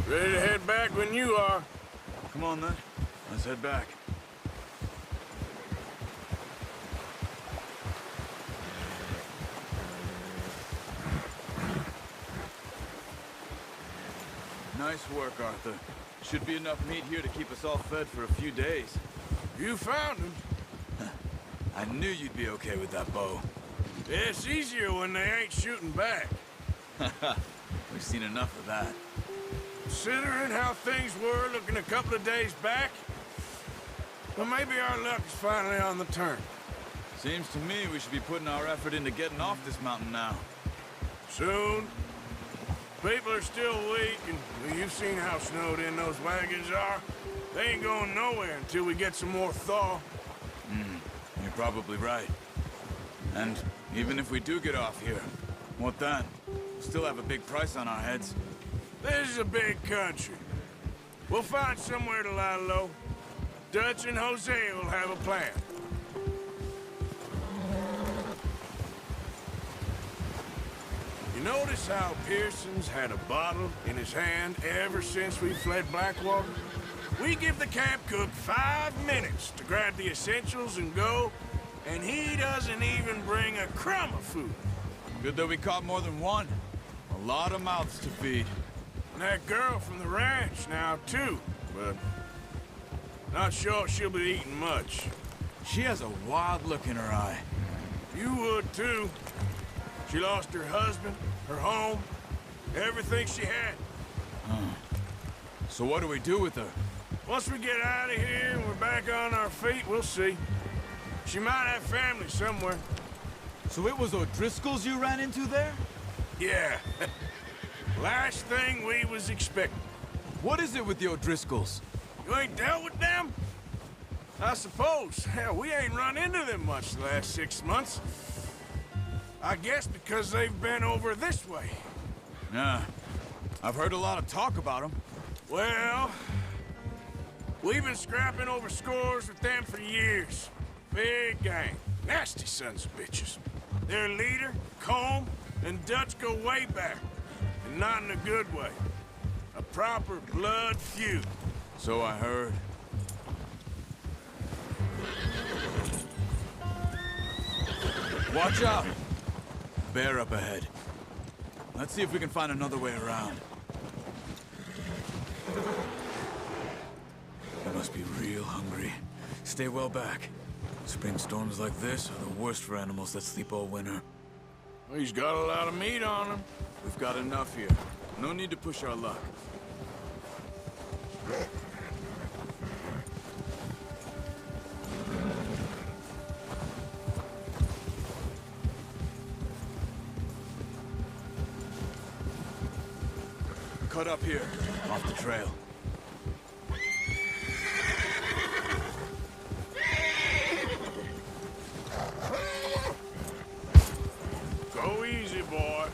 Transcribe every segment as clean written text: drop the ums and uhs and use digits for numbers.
Ready to head back when you are. Come on, then. Let's head back. Nice work, Arthur. Should be enough meat here to keep us all fed for a few days. You found him. I knew you'd be okay with that bow. It's easier when they ain't shooting back. We've seen enough of that. Considering how things were looking a couple of days back, well, maybe our luck is finally on the turn. Seems to me we should be putting our effort into getting off this mountain now. Soon. People are still weak, and well, you've seen how snowed in those wagons are. They ain't going nowhere until we get some more thaw. You're probably right. And even if we do get off here, what then? We'll still have a big price on our heads. This is a big country. We'll find somewhere to lie low. Dutch and Jose will have a plan. You notice how Pearson's had a bottle in his hand ever since we fled Blackwater? We give the camp cook 5 minutes to grab the essentials and go, and he doesn't even bring a crumb of food. Good that we caught more than one. A lot of mouths to feed. And that girl from the ranch now, too, but not sure she'll be eating much. She has a wild look in her eye. You would, too. She lost her husband, her home, everything she had. So what do we do with her? Once we get out of here and we're back on our feet, we'll see. She might have family somewhere. So it was O'Driscoll's you ran into there? Yeah. Last thing we was expecting. What is it with the O'Driscolls? You ain't dealt with them? I suppose. Hell, we ain't run into them much the last 6 months. I guess because they've been over this way. Yeah. I've heard a lot of talk about them. Well, we've been scrapping over scores with them for years. Big gang. Nasty sons of bitches. Their leader, Combe, and Dutch go way back. And not in a good way. A proper blood feud. So I heard. Watch out! Bear up ahead. Let's see if we can find another way around. They must be real hungry. Stay well back. Spring storms like this are the worst for animals that sleep all winter. Well, he's got a lot of meat on him. We've got enough here. No need to push our luck. Cut up here, off the trail. Go easy, boy.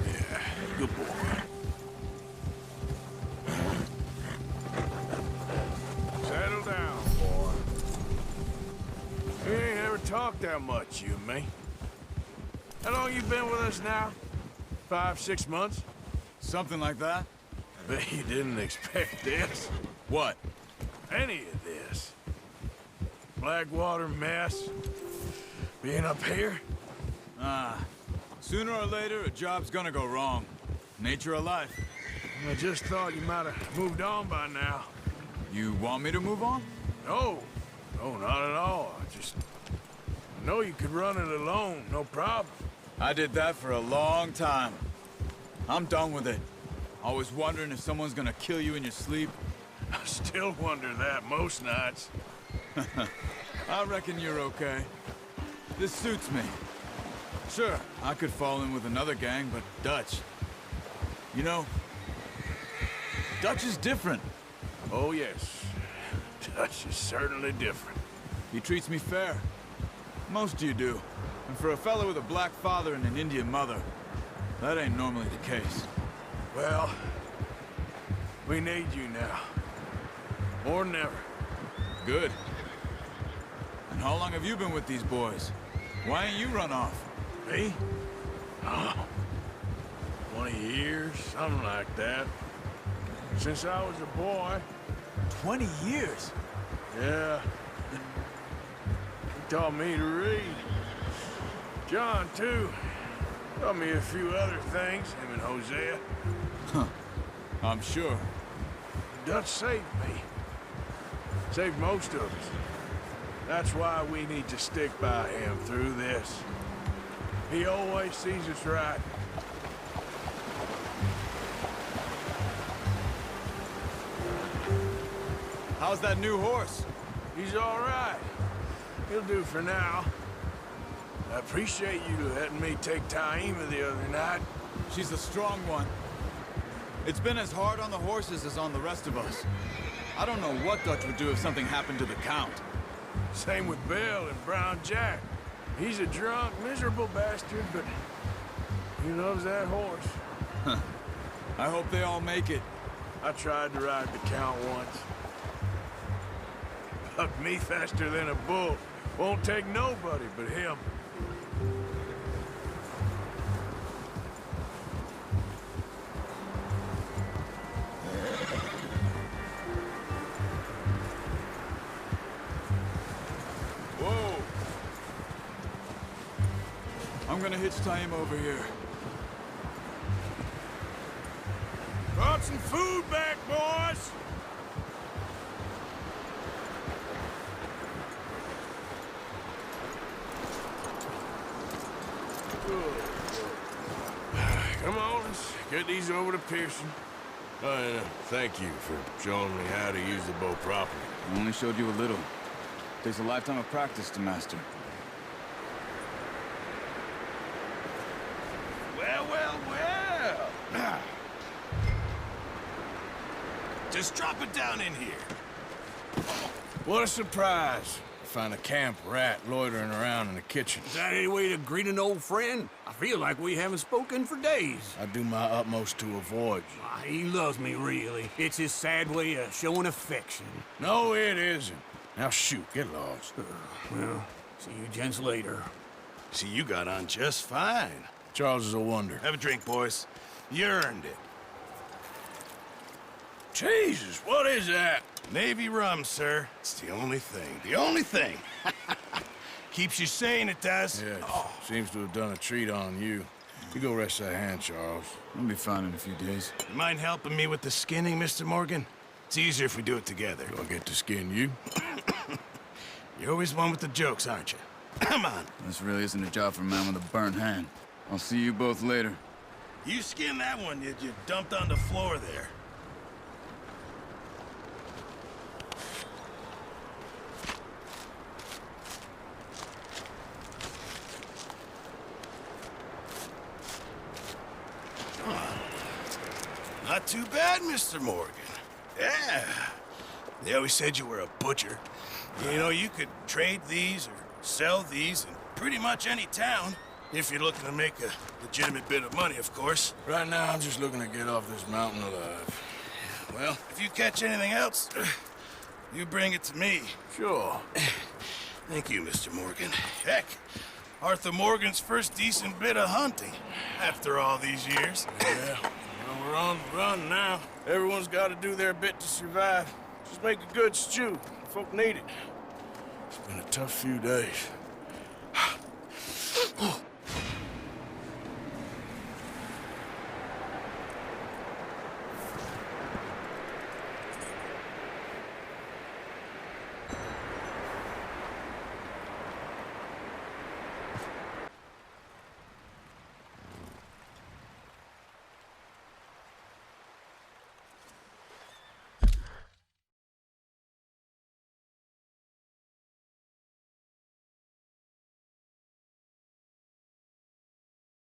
Yeah, good boy. Settle down, boy. We ain't ever talked that much, you and me. How long you been with us now? 5, 6 months? Something like that? Bet you didn't expect this. What? Any of this. Blackwater mess. Being up here. Sooner or later, a job's gonna go wrong. Nature of life. I just thought you might have moved on by now. You want me to move on? No. No, not at all. I know you could run it alone, no problem. I did that for a long time. I'm done with it. Always wondering if someone's gonna kill you in your sleep. I still wonder that most nights. I reckon you're okay. This suits me. Sure, I could fall in with another gang, but Dutch... You know, Dutch is different. Oh, yes. Dutch is certainly different. He treats me fair. Most of you do. And for a fellow with a black father and an Indian mother, that ain't normally the case. Well, we need you now. More than ever. Good. And how long have you been with these boys? Why ain't you run off? Me? Oh, 20 years, something like that. since I was a boy. 20 years? Yeah. He taught me to read. John, too. Taught me a few other things, him and Hosea. Huh. I'm sure. Dutch saved me. Saved most of us. That's why we need to stick by him through this. He always sees us right. How's that new horse? He's all right. He'll do for now. I appreciate you letting me take Taima the other night. She's a strong one. It's been as hard on the horses as on the rest of us. I don't know what Dutch would do if something happened to the Count. Same with Bill and Brown Jack. He's a drunk, miserable bastard, but he loves that horse. Huh. I hope they all make it. I tried to ride the Count once. Bucked me faster than a bull. Won't take nobody but him. Whoa! I'm gonna hitch Taima over here. Brought some food back, boys! Come on, let's get these over to Pearson. Thank you for showing me how to use the bow properly. I only showed you a little. Takes a lifetime of practice to master. Well, well, well. Just drop it down in here. What a surprise. Find a camp rat loitering around in the kitchen. Is that any way to greet an old friend? I feel like we haven't spoken for days. I do my utmost to avoid you. He loves me, really. It's his sad way of showing affection. No, it isn't. Now shoot, get lost. Well, see you gents later. See, you got on just fine. Charles is a wonder. Have a drink, boys. You earned it. Jesus, what is that? Navy rum, sir. It's the only thing. The only thing. Keeps you sane, it does. Yeah, seems to have done a treat on you. You go rest that hand, Charles. I'll be fine in a few days. You mind helping me with the skinning, Mr. Morgan? It's easier if we do it together. Do I get to skin you? You're always one with the jokes, aren't you? Come on. This really isn't a job for a man with a burnt hand. I'll see you both later. You skinned that one you dumped on the floor there. Not too bad, Mr. Morgan. Yeah. They always said you were a butcher. You know, you could trade these or sell these in pretty much any town. If you're looking to make a legitimate bit of money, of course. Right now, I'm just looking to get off this mountain alive. Well, if you catch anything else, you bring it to me. Sure. Thank you, Mr. Morgan. Heck, Arthur Morgan's first decent bit of hunting after all these years. Yeah. Well, we're on the run now. Everyone's got to do their bit to survive. Just make a good stew. Folk need it. It's been a tough few days.